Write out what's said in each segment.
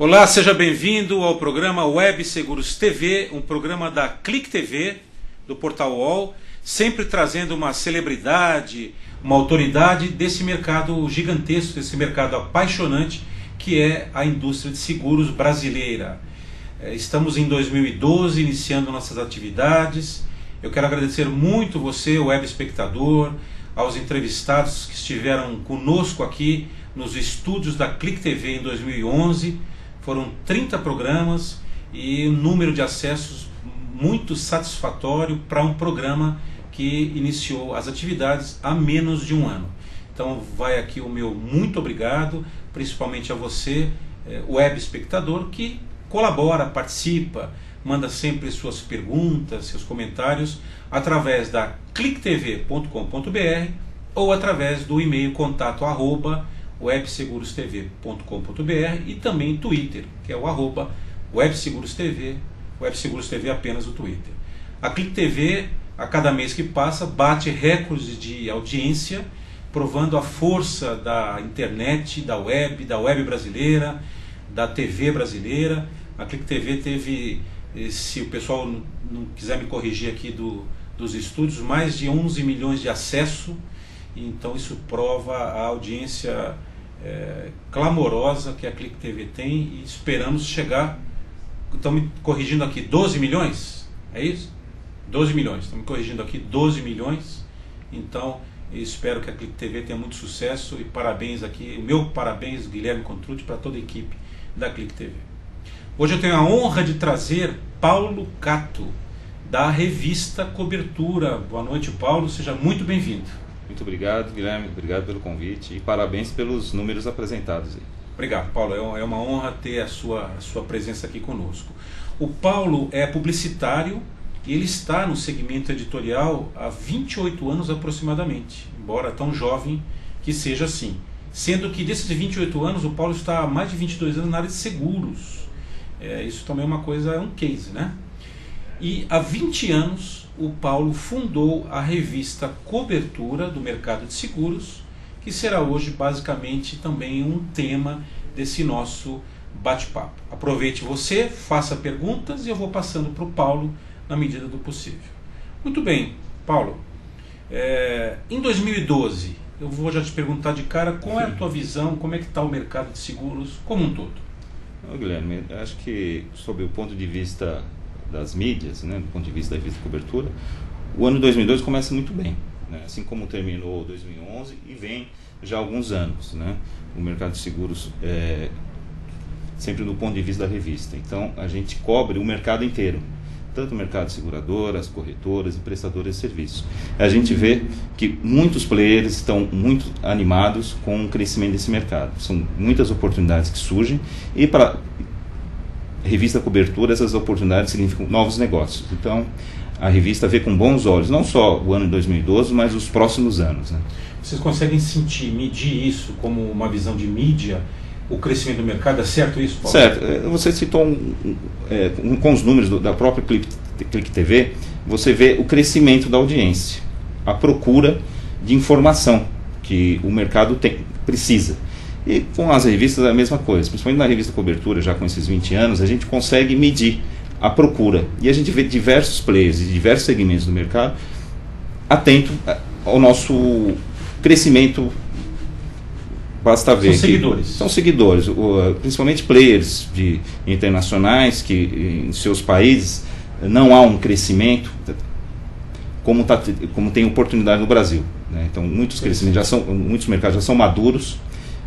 Olá, seja bem-vindo ao programa Web Seguros TV, um programa da Clique TV, do Portal UOL, sempre trazendo uma celebridade, uma autoridade desse mercado gigantesco, desse mercado apaixonante que é a indústria de seguros brasileira. Estamos em 2012, iniciando nossas atividades. Eu quero agradecer muito você, web espectador, aos entrevistados que estiveram conosco aqui nos estúdios da Clique TV em 2011. Foram 30 programas e um número de acessos muito satisfatório para um programa que iniciou as atividades há menos de um ano. Então vai aqui o meu muito obrigado, principalmente a você, web espectador, que colabora, participa, manda sempre suas perguntas, seus comentários através da cliquetv.com.br ou através do e-mail contato@websegurostv.com.br e também Twitter, que é o @websegurostv, websegurostv apenas o Twitter. A Clique TV, a cada mês que passa, bate recordes de audiência, provando a força da internet, da web brasileira, da TV brasileira. A Clique TV teve, se o pessoal não quiser me corrigir aqui dos estúdios, mais de 11 milhões de acesso. Então isso prova a audiência clamorosa que a Clique TV tem e esperamos chegar, estão me corrigindo aqui, 12 milhões? É isso? 12 milhões, estão me corrigindo aqui, 12 milhões. Então espero que a Clique TV tenha muito sucesso e parabéns aqui, meu parabéns, Guilherme Contrucci, para toda a equipe da Clique TV. Hoje eu tenho a honra de trazer Paulo Cato, da revista Cobertura. Boa noite, Paulo, seja muito bem-vindo. Muito obrigado, Guilherme, obrigado pelo convite e parabéns pelos números apresentados aí. Obrigado, Paulo, é uma honra ter a sua presença aqui conosco. O Paulo é publicitário e ele está no segmento editorial há 28 anos aproximadamente, embora tão jovem que seja assim. Sendo que desses 28 anos, o Paulo está há mais de 22 anos na área de seguros. Isso também é uma coisa, é um case, né? E há 20 anos o Paulo fundou a revista Cobertura do mercado de seguros, que será hoje basicamente também um tema desse nosso bate-papo. Aproveite você, faça perguntas e eu vou passando para o Paulo na medida do possível. Muito bem, Paulo, em 2012, eu vou já te perguntar de cara qual é a tua visão, como é que está o mercado de seguros como um todo? Guilherme, acho que sob o ponto de vista das mídias, né, do ponto de vista da revista Cobertura, o ano 2012 começa muito bem, né, assim como terminou 2011 e vem já há alguns anos, né, o mercado de seguros sempre do ponto de vista da revista. Então a gente cobre o mercado inteiro, tanto o mercado de seguradoras, corretoras e prestadoras de serviços. A gente vê que muitos players estão muito animados com o crescimento desse mercado. São muitas oportunidades que surgem e para a revista Cobertura essas oportunidades significam novos negócios. Então a revista vê com bons olhos, não só o ano de 2012, mas os próximos anos, né? Vocês conseguem medir isso como uma visão de mídia, o crescimento do mercado? É certo isso, Paulo? Certo. Você citou com os números da própria Clique TV, você vê o crescimento da audiência, a procura de informação que o mercado precisa. E com as revistas é a mesma coisa, principalmente na revista Cobertura, já com esses 20 anos, a gente consegue medir a procura. E a gente vê diversos players de diversos segmentos do mercado atento ao nosso crescimento. Basta ver são seguidores, principalmente players internacionais que em seus países não há um crescimento como tem oportunidade no Brasil, né? Então muitos mercados já são maduros,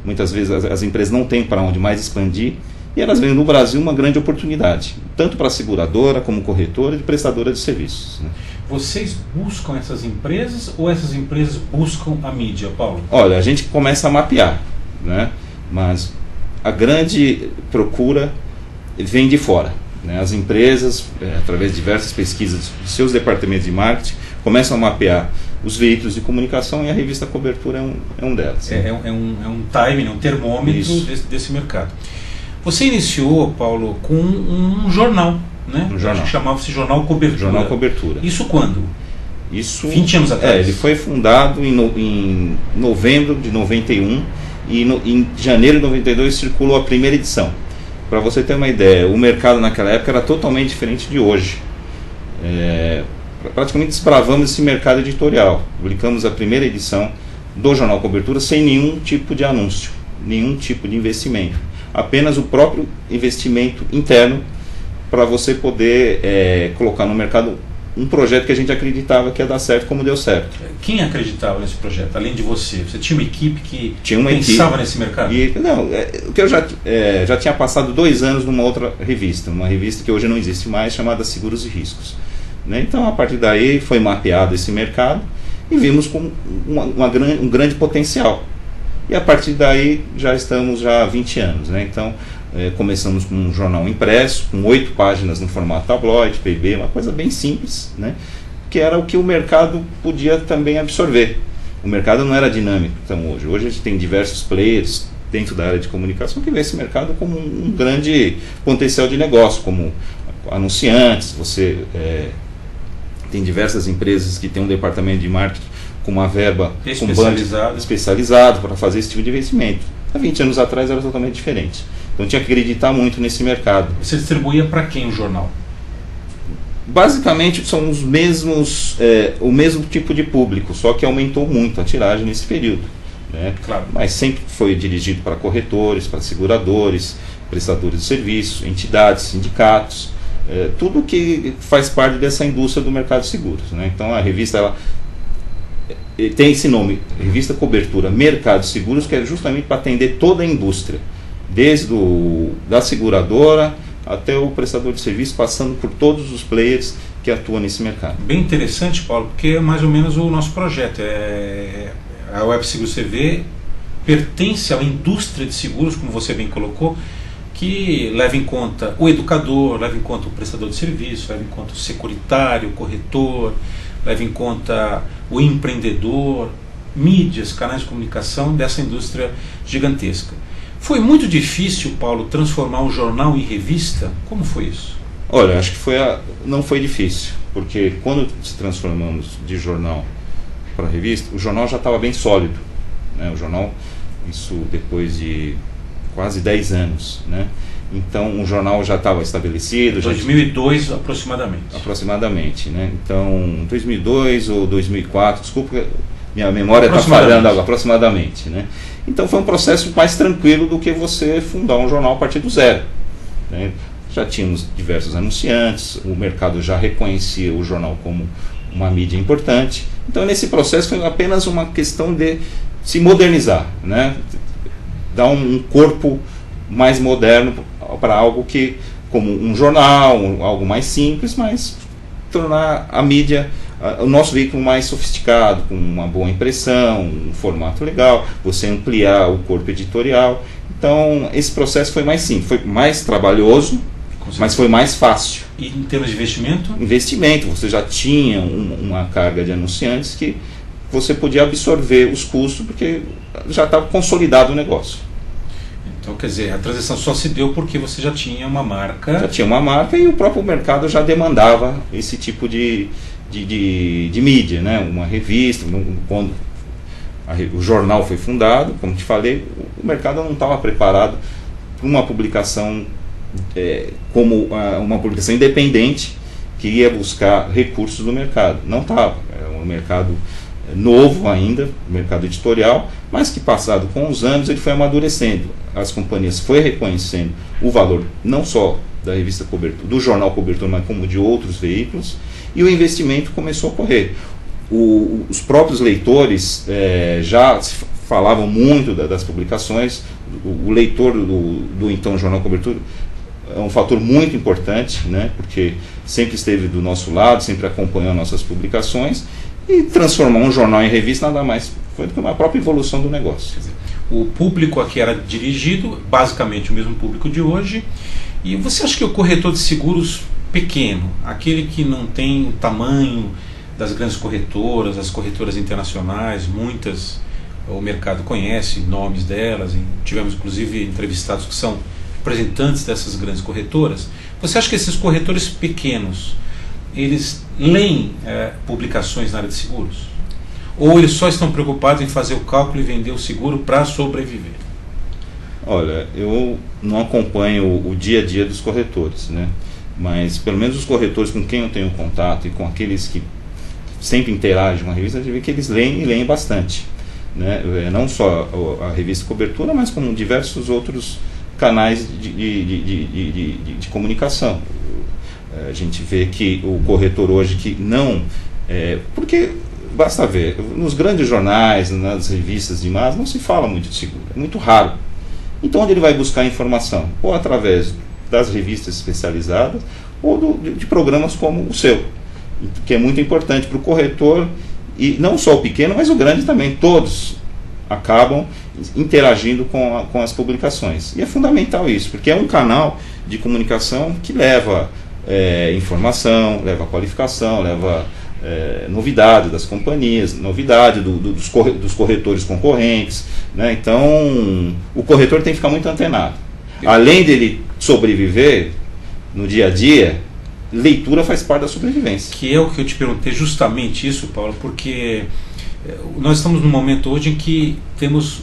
muitas vezes as empresas não têm para onde mais expandir e elas veem no Brasil uma grande oportunidade, tanto para a seguradora como corretora e prestadora de serviços, né? Vocês buscam essas empresas ou essas empresas buscam a mídia, Paulo? Olha, a gente começa a mapear, né? Mas a grande procura vem de fora, né? As empresas, através de diversas pesquisas de seus departamentos de marketing, começam a mapear os veículos de comunicação e a revista Cobertura é um delas. É um timing, um termômetro desse mercado. Você iniciou, Paulo, com um jornal, né? Um jornal. Que chamava-se Jornal Cobertura. Jornal Cobertura. Isso quando? Isso 20 anos atrás? Ele foi fundado em novembro de 91 e em janeiro de 92 circulou a primeira edição. Para você ter uma ideia, o mercado naquela época era totalmente diferente de hoje. Praticamente desbravamos esse mercado editorial. Publicamos a primeira edição do Jornal Cobertura sem nenhum tipo de anúncio, nenhum tipo de investimento. Apenas o próprio investimento interno para você poder colocar no mercado um projeto que a gente acreditava que ia dar certo, como deu certo. Quem acreditava nesse projeto, além de você? Você tinha uma equipe que pensava nesse mercado? O que eu já tinha passado 2 anos numa outra revista, uma revista que hoje não existe mais, chamada Seguros e Riscos. Né? Então, a partir daí, foi mapeado esse mercado e vimos com um grande potencial. E a partir daí, já estamos há 20 anos. Né? Então, começamos com um jornal impresso, com 8 páginas no formato tabloide, PB, uma coisa bem simples, né? Que era o que o mercado podia também absorver. O mercado não era dinâmico como hoje. Hoje a gente tem diversos players dentro da área de comunicação que vê esse mercado como um grande potencial de negócio, como anunciantes. Você tem diversas empresas que têm um departamento de marketing com uma verba especializado para fazer esse tipo de investimento. Há 20 anos atrás era totalmente diferente. Então tinha que acreditar muito nesse mercado. Você distribuía para quem o jornal? Basicamente são os mesmos, o mesmo tipo de público, só que aumentou muito a tiragem nesse período. Né? Claro. Mas sempre foi dirigido para corretores, para seguradores, prestadores de serviços, entidades, sindicatos, tudo que faz parte dessa indústria do mercado de seguros. Né? Então a revista ela tem esse nome, Revista Cobertura Mercado de Seguros, que é justamente para atender toda a indústria, desde da seguradora até o prestador de serviço, passando por todos os players que atuam nesse mercado. Bem interessante, Paulo, porque é mais ou menos o nosso projeto. A Web Seguros TV pertence à indústria de seguros, como você bem colocou, que leva em conta o educador, leva em conta o prestador de serviço, leva em conta o securitário, o corretor, leva em conta o empreendedor, mídias, canais de comunicação dessa indústria gigantesca. Foi muito difícil, Paulo, transformar o jornal em revista? Como foi isso? Olha, acho que não foi difícil, porque quando se transformamos de jornal para revista, o jornal já estava bem sólido. Né? O jornal, isso depois de quase 10 anos. Né? Então o jornal já estava estabelecido. 2002 aproximadamente. Aproximadamente. Né? Então 2002 ou 2004, desculpa, minha memória está falhando aproximadamente. Né? Então foi um processo mais tranquilo do que você fundar um jornal a partir do zero. Né? Já tínhamos diversos anunciantes, o mercado já reconhecia o jornal como uma mídia importante. Então nesse processo foi apenas uma questão de se modernizar, né? Dar um corpo mais moderno para algo que, como um jornal, algo mais simples, mas tornar a mídia, o nosso veículo mais sofisticado, com uma boa impressão, um formato legal, você ampliar o corpo editorial. Então esse processo foi mais simples, foi mais trabalhoso, mas foi mais fácil. E em termos de investimento? Investimento, você já tinha uma carga de anunciantes que você podia absorver os custos, porque já estava consolidado o negócio. Então, quer dizer, a transição só se deu porque você já tinha uma marca. Já tinha uma marca e o próprio mercado já demandava esse tipo de mídia, né? Uma revista. Quando o jornal foi fundado, como te falei, o mercado não estava preparado para uma publicação como uma publicação independente que ia buscar recursos do mercado. Não estava. Era um mercado novo ainda, mercado editorial, mas que passado com os anos ele foi amadurecendo. As companhias foram reconhecendo o valor não só da revista Cobertura, do jornal Cobertura, mas como de outros veículos, e o investimento começou a ocorrer. Os próprios leitores já falavam muito das publicações. O leitor do então jornal Cobertura é um fator muito importante, né, porque sempre esteve do nosso lado, sempre acompanhou nossas publicações. E transformar um jornal em revista nada mais foi do que uma própria evolução do negócio. Quer dizer, o público a que era dirigido, basicamente o mesmo público de hoje. E você acha que o corretor de seguros pequeno, aquele que não tem o tamanho das grandes corretoras, as corretoras internacionais, muitas o mercado conhece nomes delas, tivemos inclusive entrevistados que são representantes dessas grandes corretoras. Você acha que esses corretores pequenos, eles leem publicações na área de seguros? Ou eles só estão preocupados em fazer o cálculo e vender o seguro para sobreviver? Olha, eu não acompanho o dia a dia dos corretores, né? Mas pelo menos os corretores com quem eu tenho contato e com aqueles que sempre interagem com a revista, a gente vê que eles leem e leem bastante, né? Não só a revista Cobertura, mas como diversos outros canais de comunicação. A gente vê que o corretor hoje que não... porque basta ver, nos grandes jornais, nas revistas de massa, não se fala muito de seguro, é muito raro. Então onde ele vai buscar informação? Ou através das revistas especializadas, ou de programas como o seu, que é muito importante para o corretor, e não só o pequeno, mas o grande também, todos acabam interagindo com as publicações. E é fundamental isso, porque é um canal de comunicação que leva informação, leva qualificação, leva novidade das companhias, novidade dos corretores concorrentes, né? Então o corretor tem que ficar muito antenado. Além dele sobreviver no dia a dia, leitura faz parte da sobrevivência. Que é o que eu te perguntei, justamente isso, Paulo, porque nós estamos num momento hoje em que temos,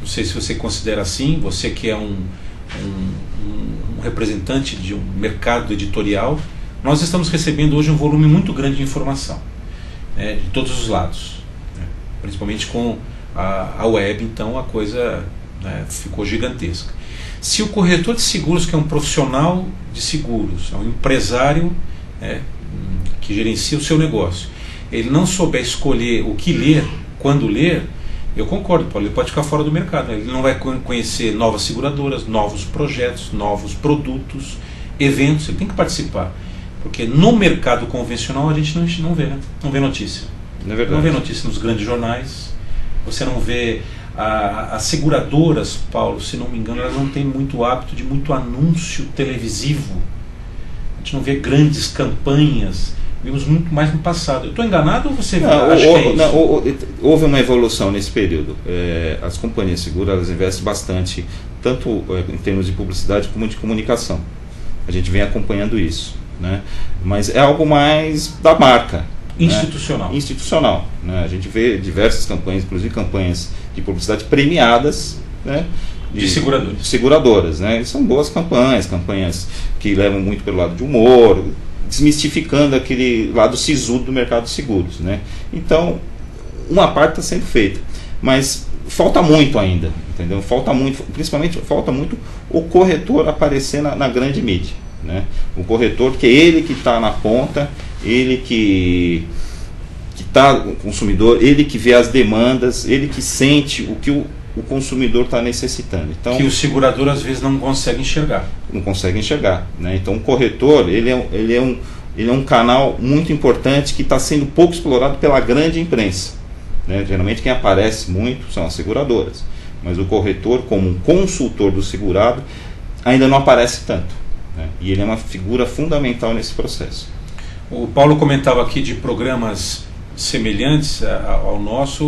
não sei se você considera assim, você que é um representante de um mercado editorial, nós estamos recebendo hoje um volume muito grande de informação, de todos os lados, principalmente com a web, então a coisa ficou gigantesca. Se o corretor de seguros, que é um profissional de seguros, é um empresário que gerencia o seu negócio, ele não souber escolher o que ler, quando ler, eu concordo, Paulo, ele pode ficar fora do mercado, ele não vai conhecer novas seguradoras, novos projetos, novos produtos, eventos, ele tem que participar. Porque no mercado convencional a gente não vê, né? Não vê notícia. Não é verdade. Não vê notícia nos grandes jornais. Você não vê as seguradoras, Paulo, se não me engano, elas não têm muito hábito de muito anúncio televisivo. A gente não vê grandes campanhas. Vimos muito mais no passado. Eu estou enganado ou você acha que é isso? Houve uma evolução nesse período. As companhias seguras investem bastante, tanto em termos de publicidade como de comunicação. A gente vem acompanhando isso, né? Mas é algo mais da marca. Institucional. Né? Institucional. Né? A gente vê diversas campanhas, inclusive campanhas de publicidade premiadas, né? De seguradoras. Seguradoras, né? São boas campanhas que levam muito pelo lado de humor, desmistificando aquele lado sisudo do mercado de seguros, né? Então, uma parte está sendo feita, mas falta muito ainda, entendeu? Falta muito, principalmente falta muito o corretor aparecer na grande mídia, né? O corretor, que é ele que está na ponta, ele que está o consumidor, ele que vê as demandas, ele que sente o que o consumidor está necessitando. Então, que o segurador às vezes não consegue enxergar. Não consegue enxergar, né? Então o corretor ele é um canal muito importante que está sendo pouco explorado pela grande imprensa, né? Geralmente quem aparece muito são as seguradoras, mas o corretor, como um consultor do segurado, ainda não aparece tanto, né? E ele é uma figura fundamental nesse processo. O Paulo comentava aqui de programas semelhantes ao nosso.